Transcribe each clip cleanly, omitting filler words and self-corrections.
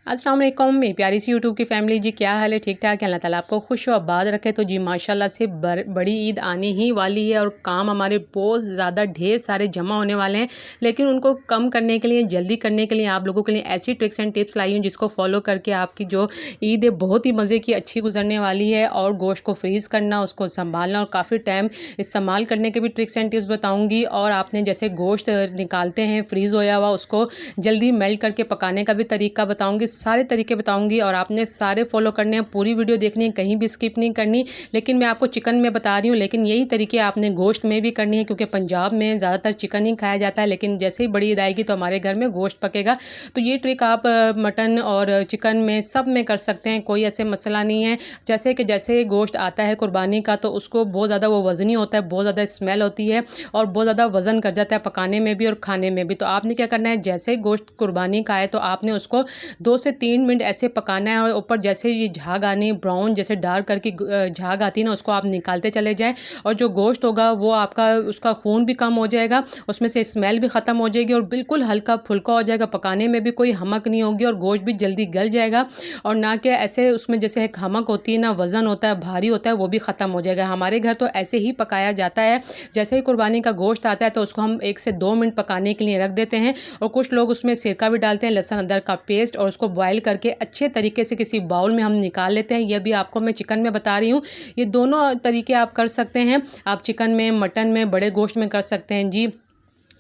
अस्सलाम वालेकुम मेरी प्यारी सी यूट्यूब की फैमिली जी, क्या हाल है? ठीक ठाक है। अल्लाह ताला आपको खुश और आबाद रखे। तो जी माशाल्लाह से बड़ी ईद आने ही वाली है और काम हमारे बहुत ज़्यादा ढेर सारे जमा होने वाले हैं, लेकिन उनको कम करने के लिए, जल्दी करने के लिए आप लोगों के लिए ऐसी ट्रिक्स एंड टिप्स लाई हूँ जिसको फॉलो करके आपकी जो ईद है बहुत ही मज़े की अच्छी गुजरने वाली है। और गोश्त को फ्रीज़ करना, उसको संभालना और काफ़ी टाइम इस्तेमाल करने के भी ट्रिक्स एंड टिप्स बताऊँगी। और आपने जैसे गोश्त निकालते हैं फ्रीज़ होया हुआ, उसको जल्दी मेल्ट करके पकाने का भी तरीका बताऊँगी, सारे तरीके बताऊँगी और आपने सारे फॉलो करने हैं। पूरी वीडियो देखनी है, कहीं भी स्किप नहीं करनी। लेकिन मैं आपको चिकन में बता रही हूँ, लेकिन यही तरीके आपने गोश्त में भी करनी है, क्योंकि पंजाब में ज़्यादातर चिकन ही खाया जाता है, लेकिन जैसे ही बड़ी ईद आएगी तो हमारे घर में गोश्त पकेगा। तो ये ट्रिक आप मटन और चिकन में सब में कर सकते हैं, कोई ऐसे मसला नहीं है। जैसे गोश्त आता है कुर्बानी का तो उसको बहुत ज़्यादा वो वज़नी होता है, बहुत ज़्यादा स्मेल होती है और बहुत ज़्यादा वज़न कर जाता है पकाने में भी और खाने में भी। तो आपने क्या करना है, जैसे ही गोश्त कुर्बानी का है तो आपने उसको 2 से 3 मिनट ऐसे पकाना है और ऊपर जैसे ये झाग आनी, ब्राउन जैसे डार्क करके झाग आती है ना, उसको आप निकालते चले जाएँ। और जो गोश्त होगा वो आपका, उसका खून भी कम हो जाएगा, उसमें से स्मेल भी ख़त्म हो जाएगी और बिल्कुल हल्का-फुल्का हो जाएगा। पकाने में भी कोई हमक नहीं होगी और गोश्त भी जल्दी गल जाएगा। और ना कि ऐसे उसमें जैसे एक हमक होती है ना, वज़न होता है, भारी होता है, वो भी ख़त्म हो जाएगा। हमारे घर तो ऐसे ही पकाया जाता है। जैसे ही कुर्बानी का गोश्त आता है तो उसको हम 1 से 2 मिनट पकाने के लिए रख देते हैं और कुछ लोग उसमें सिरका भी डालते हैं, लहसुन अदरक का पेस्ट, और उसको बॉयल करके अच्छे तरीके से किसी बाउल में हम निकाल लेते हैं। यह भी आपको मैं चिकन में बता रही हूँ। ये दोनों तरीके आप कर सकते हैं। आप चिकन में, मटन में, बड़े गोश्त में कर सकते हैं जी।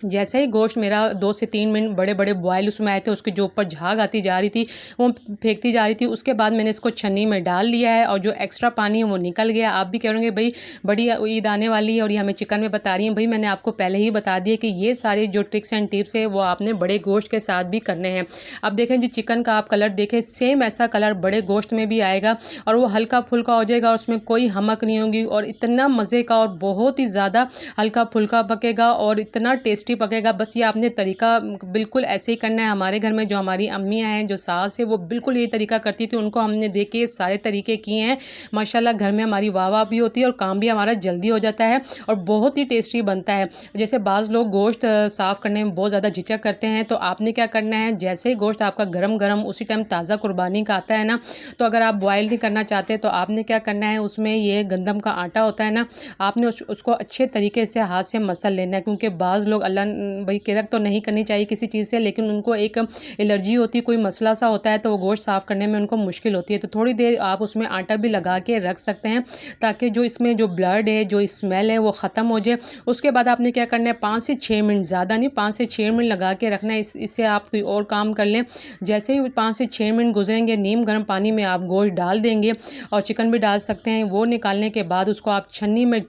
जैसे ही गोश्त मेरा 2 से 3 मिनट बड़े-बड़े बॉयल उसमें आए थे, उसके जो ऊपर झाग आती जा रही थी, वो फेंकती जा रही थी। उसके बाद मैंने इसको छन्नी में डाल लिया है और जो एक्स्ट्रा पानी है वो निकल गया। आप भी कहोगे भई बड़ी ईद आने वाली है और ये हमें चिकन में बता रही हैं। भई मैंने आपको पहले ही बता दिया कि ये सारे जो ट्रिक्स एंड टिप्स है वो आपने बड़े गोश्त के साथ भी करने हैं। अब देखें जी, चिकन का आप कलर देखें, सेम ऐसा कलर बड़े गोश्त में भी आएगा और वो हल्का-फुल्का हो जाएगा और उसमें कोई हमक नहीं होगी और इतना मज़े का और बहुत ही ज़्यादा हल्का-फुल्का पकेगा और इतना टेस्टी पकेगा। बस ये आपने तरीका बिल्कुल ऐसे ही करना है। हमारे घर में जो हमारी अम्मियाँ हैं, जो सास है, वो बिल्कुल यही तरीका करती थी। उनको हमने देख के ये सारे तरीके किए हैं। माशाल्लाह घर में हमारी वाह-वाह भी होती है और काम भी हमारा जल्दी हो जाता है और बहुत ही टेस्टी बनता है। जैसे बाज़ लोग गोश्त साफ़ करने में बहुत ज़्यादा झिझक करते हैं, तो आपने क्या करना है, जैसे ही गोश्त आपका गरम-गरम उसी टाइम ताज़ा कुर्बानी का आता है ना, तो अगर आप बॉयल नहीं करना चाहते तो आपने क्या करना है, उसमें ये गंदम का आटा होता है ना, आपने उसको अच्छे तरीके से हाथ से मसल लेना है। क्योंकि बाज़ लोग अल्लाह भाई किरक तो नहीं करनी चाहिए किसी चीज़ से, लेकिन उनको एक एलर्जी होती है, कोई मसला सा होता है तो वो गोश्त साफ़ करने में उनको मुश्किल होती है। तो थोड़ी देर आप उसमें आटा भी लगा के रख सकते हैं ताकि जो इसमें जो ब्लड है, जो स्मेल है, वो ख़त्म हो जाए। उसके बाद आपने क्या करना है, 5 से 6 मिनट, ज़्यादा नहीं, 5 से 6 मिनट लगा के रखना है। इससे आप कोई और काम कर लें। जैसे ही 5 से 6 मिनट गुजरेंगे, नीम गर्म पानी में आप गोश्त डाल देंगे और चिकन भी डाल सकते हैं। वो निकालने के बाद उसको आप छन्नी में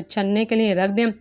छनने के लिए रख दें,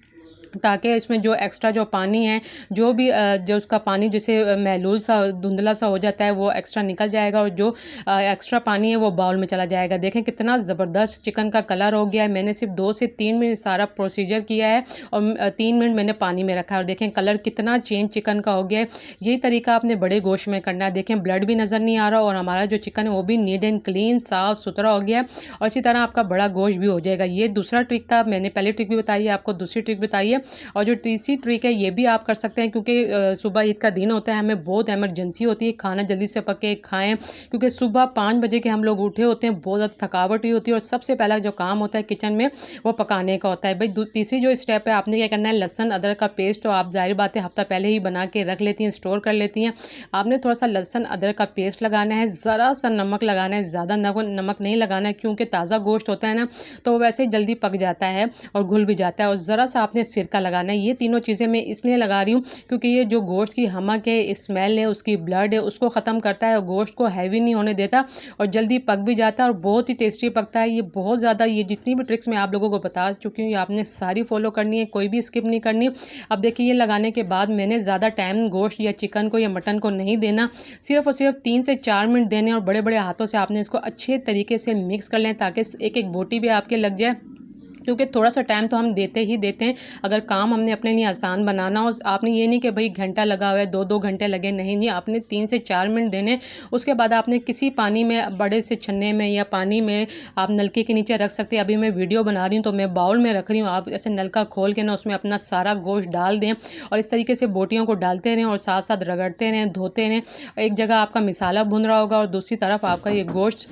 ताकि इसमें जो एक्स्ट्रा जो पानी है, जो भी जो उसका पानी जैसे महलूल सा, धुंधला सा हो जाता है, वो एक्स्ट्रा निकल जाएगा और जो एक्स्ट्रा पानी है वो बाउल में चला जाएगा। देखें कितना ज़बरदस्त चिकन का कलर हो गया है। मैंने सिर्फ 2 से 3 मिनट सारा प्रोसीजर किया है और 3 मिनट मैंने पानी में रखा है और देखें कलर कितना चेंज चिकन का हो गया है। यही तरीका आपने बड़े गोश्त में करना है। देखें ब्लड भी नज़र नहीं आ रहा और हमारा जो चिकन है वो भी नीट एंड क्लीन, साफ़ सुथरा हो गया है और इसी तरह आपका बड़ा गोश्त भी हो जाएगा। ये दूसरा ट्रिक था। मैंने पहले ट्रिक भी बताई है, आपको दूसरी ट्रिक बताई है। और जो तीसरी ट्रिक है ये भी आप कर सकते हैं, क्योंकि सुबह ईद का दिन होता है, हमें बहुत इमरजेंसी होती है, खाना जल्दी से पके खाएं, क्योंकि सुबह 5 बजे के हम लोग उठे होते हैं, बहुत ज़्यादा थकावट हुई होती है और सबसे पहला जो काम होता है किचन में वो पकाने का होता है। भाई तीसरी जो स्टेप है, आपने क्या करना है, लहसुन अदरक का पेस्ट तो आप ज़ाहिर बात है हफ्ता पहले ही बना के रख लेती हैं, स्टोर कर लेती हैं। आपने थोड़ा सा लहसुन अदरक का पेस्ट लगाना है, ज़रा सा नमक लगाना है, ज़्यादा नमक नहीं लगाना है, क्योंकि ताज़ा गोश्त होता है ना तो वो वैसे ही जल्दी पक जाता है और घुल भी जाता है। और ज़रा सा आपने सिरका लगाना है। ये तीनों चीज़ें मैं इसलिए लगा रही हूँ क्योंकि ये जो गोश्त की हमक है, स्मेल है, उसकी ब्लड है, उसको ख़त्म करता है और गोश्त को हैवी नहीं होने देता और जल्दी पक भी जाता है और बहुत ही टेस्टी पकता है। ये बहुत ज़्यादा, ये जितनी भी ट्रिक्स मैं आप लोगों को बता चुकी हूँ, ये आपने सारी फॉलो करनी है, कोई भी स्किप नहीं करनी। अब देखिए, ये लगाने के बाद मैंने ज़्यादा टाइम गोश्त या चिकन को या मटन को नहीं देना, सिर्फ और सिर्फ 3 से 4 मिनट देने और बड़े बड़े हाथों से आपने इसको अच्छे तरीके से मिक्स कर लें ताकि एक एक बोटी भी आपके लग जाए क्योंकि थोड़ा सा टाइम तो हम देते ही देते हैं। अगर काम हमने अपने लिए आसान बनाना हो, आपने ये नहीं कि भाई घंटा लगा हुआ है, 2-2 घंटे लगे, नहीं जी, आपने 3 से 4 मिनट देने। उसके बाद आपने किसी पानी में, बड़े से छन्ने में या पानी में आप नलके के नीचे रख सकते हैं। अभी मैं वीडियो बना रही हूँ तो मैं बाउल में रख रही हूँ, आप ऐसे नलका खोल के ना उसमें अपना सारा गोश्त डाल दें और इस तरीके से बोटियों को डालते रहें और साथ साथ रगड़ते रहें, धोते रहें। एक जगह आपका मिसाला भुन रहा होगा और दूसरी तरफ आपका ये गोश्त।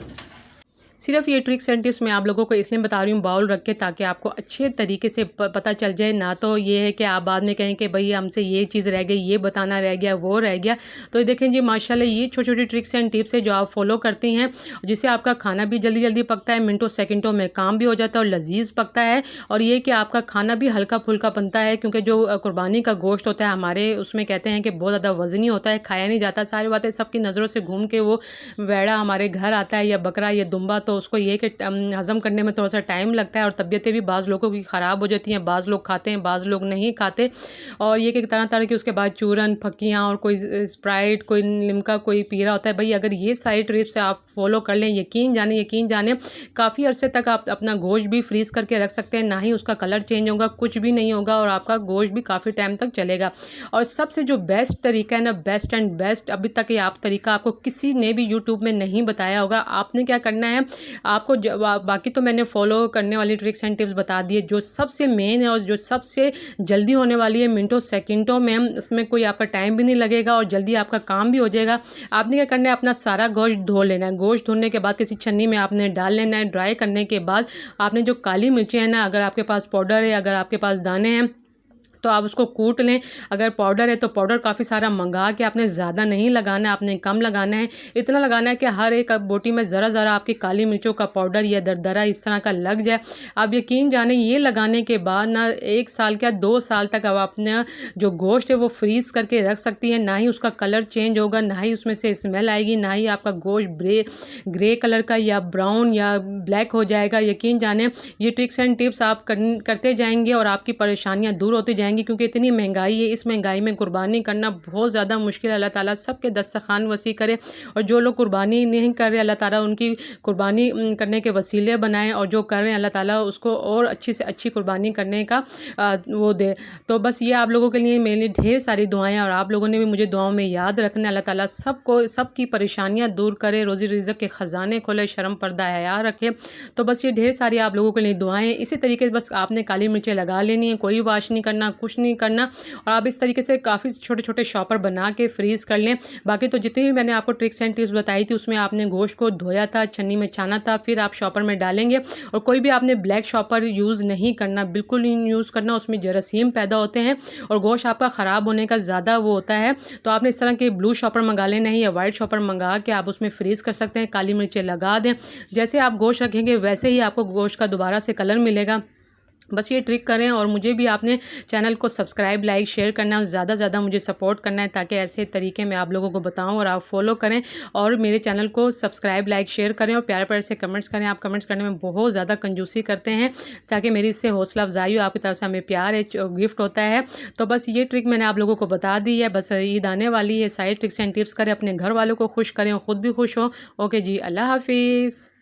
सिर्फ ये ट्रिक्स एंड टिप्स मैं आप लोगों को इसलिए बता रही हूँ बाउल रख के, ताकि आपको अच्छे तरीके से पता चल जाए। ना तो ये है कि आप बाद में कहें कि भाई हमसे ये चीज़ रह गई, ये बताना रह गया, वो रह गया। तो ये देखें जी, माशाल्लाह ये छोटी छोटी ट्रिक्स एंड टिप्स है जो आप फॉलो करती हैं, जिससे आपका खाना भी जल्दी जल्दी पकता है, मिनटों सेकंडों में काम भी हो जाता है और लजीज पकता है। और ये कि आपका खाना भी हल्का फुल्का बनता है, क्योंकि जो कुर्बानी का गोश्त होता है हमारे उसमें कहते हैं कि बहुत ज़्यादा वज़नी होता है, खाया नहीं जाता। सारी बातें सबकी नज़रों से घूम के वो वैड़ा हमारे घर आता है, या बकरा या दुम्बा, तो उसको ये कि हज़म करने में थोड़ा सा टाइम लगता है और तबीयतें भी बाज़ लोगों की ख़राब हो जाती हैं। बाज़ लोग खाते हैं, बाज़ लोग नहीं खाते। और ये कि तरह तरह की उसके बाद चूरन, फक्कियाँ और कोई स्प्राइट, कोई लिम्का, कोई पी रहा होता है। भाई अगर ये सारी टिप्स आप फॉलो कर लें, यकीन जाने काफ़ी अरसे तक आप अपना गोश्त भी फ्रीज़ करके रख सकते हैं। ना ही उसका कलर चेंज होगा, कुछ भी नहीं होगा और आपका गोश्त भी काफ़ी टाइम तक चलेगा। और सबसे जो बेस्ट तरीका है ना, बेस्ट एंड बेस्ट, अभी तक ये आप तरीका आपको किसी ने भी यूट्यूब में नहीं बताया होगा। आपने क्या करना है, आपको बाकी तो मैंने फॉलो करने वाली ट्रिक्स एंड टिप्स बता दिए, जो सबसे मेन है और जो सबसे जल्दी होने वाली है, मिनटों सेकंडों में, उसमें कोई आपका टाइम भी नहीं लगेगा और जल्दी आपका काम भी हो जाएगा। आपने क्या करना है, अपना सारा गोश्त धो लेना है। गोश्त धोने के बाद किसी छन्नी में आपने डाल लेना है। ड्राई करने के बाद आपने जो काली मिर्चें हैं ना, अगर आपके पास पाउडर है, अगर आपके पास दाने हैं तो आप उसको कूट लें। अगर पाउडर है तो पाउडर काफ़ी सारा मंगा के, आपने ज़्यादा नहीं लगाना है, आपने कम लगाना है। इतना लगाना है कि हर एक बोटी में ज़रा ज़रा आपकी काली मिर्चों का पाउडर या दरदरा इस तरह का लग जाए। आप यकीन जाने, ये लगाने के बाद ना 1 साल क्या 2 साल तक अब अपना जो गोश्त है वो फ्रीज़ करके रख सकती है। ना ही उसका कलर चेंज होगा, ना ही उसमें से स्मेल आएगी, ना ही आपका गोश्त ग्रे कलर का या ब्राउन या ब्लैक हो जाएगा। यकीन जाने ये ट्रिक्स एंड टिप्स आप करते जाएंगे और आपकी परेशानियाँ दूर होती जाएंगी, क्योंकि इतनी महंगाई है। इस महंगाई में कुर्बानी करना बहुत ज़्यादा मुश्किल है। अल्लाह ताला सबके दस्तरखान वसी करे और जो लोग कुर्बानी नहीं कर रहे, अल्लाह ताला उनकी कुर्बानी करने के वसीले बनाए, और जो कर रहे हैं अल्लाह ताला उसको और अच्छी से अच्छी कुर्बानी करने का वो दे। तो बस ये आप लोगों के लिए, मेरे लिए ढेर सारी दुआएं, और आप लोगों ने भी मुझे दुआओं में याद रखना। अल्लाह ताला सबको, सबकी परेशानियाँ दूर करे, रोज़ी रिज़्क़ के ख़जाने खोले, शर्म पर्दा हया रखे। तो बस ये ढेर सारी आप लोगों के लिए दुआएं। इसी तरीके से बस आपने काली मिर्चें लगा लेनी है, कोई वाश नहीं करना, कुछ नहीं करना। और आप इस तरीके से काफ़ी छोटे छोटे शॉपर बना के फ्रीज़ कर लें। बाकी तो जितनी भी मैंने आपको ट्रिक्स एंड टिप्स बताई थी, उसमें आपने गोश्त को धोया था, छन्नी में छाना था, फिर आप शॉपर में डालेंगे। और कोई भी आपने ब्लैक शॉपर यूज़ नहीं करना, बिल्कुल नहीं यूज़ करना, उसमें जरासीम पैदा होते हैं और गोश्त आपका ख़राब होने का ज़्यादा वो होता है। तो आपने इस तरह के ब्लू शॉपर मंगा लेना है या वाइट शॉपर मंगा के आप उसमें फ्रीज़ कर सकते हैं। काली मिर्चें लगा दें, जैसे आप गोश्त रखेंगे वैसे ही आपको गोश्त का दोबारा से कलर मिलेगा। बस ये ट्रिक करें, और मुझे भी आपने चैनल को सब्सक्राइब, लाइक, शेयर करना है और ज़्यादा से ज़्यादा मुझे सपोर्ट करना है, ताकि ऐसे तरीके मैं आप लोगों को बताऊं और आप फॉलो करें। और मेरे चैनल को सब्सक्राइब, लाइक, शेयर करें और प्यारे प्यारे से कमेंट्स करें। आप कमेंट्स करने में बहुत ज़्यादा कंजूसी करते हैं, ताकि मेरी इससे हौसला अफजाई हो, आपकी तरफ से हमें प्यार है, गिफ्ट होता है। तो बस ये ट्रिक मैंने आप लोगों को बता दी है। बस ईद आने वाली है, सारी ट्रिक्स एंड टिप्स करें, अपने घर वालों को खुश करें और ख़ुद भी खुश हो। ओके जी, अल्लाह हाफिज़।